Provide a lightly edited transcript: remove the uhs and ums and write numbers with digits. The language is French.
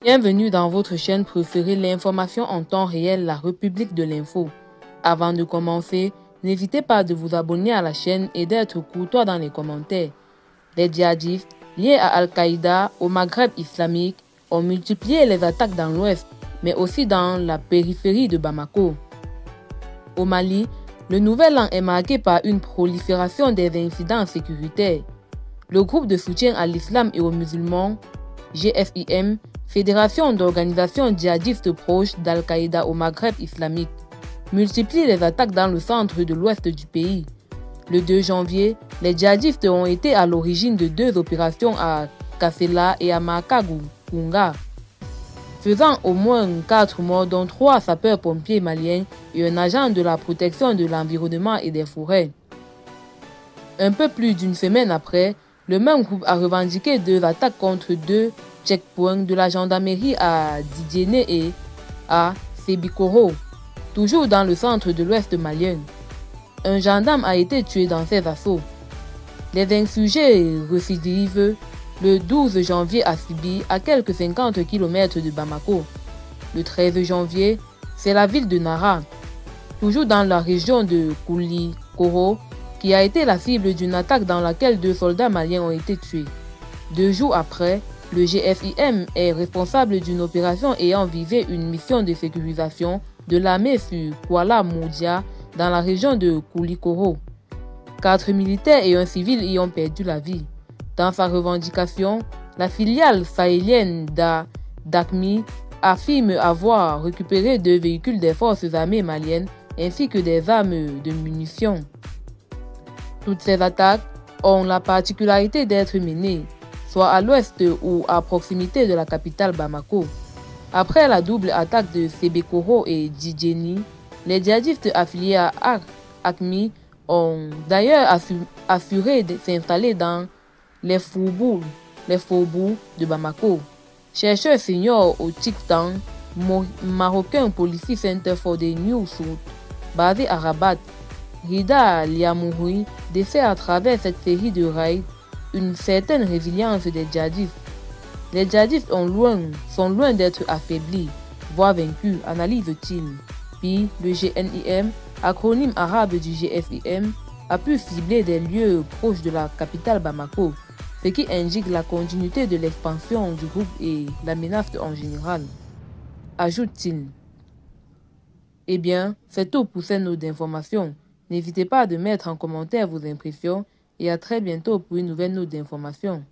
Bienvenue dans votre chaîne préférée, l'information en temps réel, la République de l'info. Avant de commencer, n'hésitez pas de vous abonner à la chaîne et d'être courtois dans les commentaires. Les djihadistes liés à Al-Qaïda au Maghreb islamique ont multiplié les attaques dans l'ouest, mais aussi dans la périphérie de Bamako. Au Mali, le nouvel an est marqué par une prolifération des incidents sécuritaires. Le groupe de soutien à l'islam et aux musulmans, GFIM, Fédération d'organisations djihadistes proches d'Al-Qaïda au Maghreb islamique, multiplie les attaques dans le centre de l'ouest du pays. Le 2 janvier, les djihadistes ont été à l'origine de 2 opérations à Kassela et à Makagunga, faisant au moins 4 morts, dont 3 sapeurs-pompiers maliens et un agent de la protection de l'environnement et des forêts. Un peu plus d'une semaine après, le même groupe a revendiqué 2 attaques contre 2 checkpoints de la gendarmerie à Didjéné et à Sébikoro, toujours dans le centre de l'ouest malien. Un gendarme a été tué dans ces assauts. Les insurgés récidivent le 12 janvier à Sibi, à quelques 50 km de Bamako. Le 13 janvier, c'est la ville de Nara, toujours dans la région de Koulikoro, qui a été la cible d'une attaque dans laquelle 2 soldats maliens ont été tués. 2 jours après, le GFIM est responsable d'une opération ayant visé une mission de sécurisation de l'armée sur Kuala Moudia dans la région de Koulikoro. 4 militaires et un civil y ont perdu la vie. Dans sa revendication, la filiale sahélienne d'AQMI affirme avoir récupéré 2 véhicules des forces armées maliennes ainsi que des armes de munitions. Toutes ces attaques ont la particularité d'être menées soit à l'ouest ou à proximité de la capitale Bamako. Après la double attaque de Sébikoro et Djidjéni, les djihadistes affiliés à AQMI ont d'ailleurs assuré de s'installer dans les faubourgs de Bamako. Chercheur senior au Tchiktan, marocain Policy Center for the New South, basé à Rabat, Rida Liamouri défait à travers cette série de raids une certaine résilience des djihadistes. Les djihadistes sont loin d'être affaiblis, voire vaincus, analyse-t-il. Puis, le GNIM, acronyme arabe du GFIM, a pu cibler des lieux proches de la capitale Bamako, ce qui indique la continuité de l'expansion du groupe et la menace en général. Ajoute-t-il. Eh bien, c'est tout pour cette note d'information. N'hésitez pas à mettre en commentaire vos impressions et à très bientôt pour une nouvelle note d'information.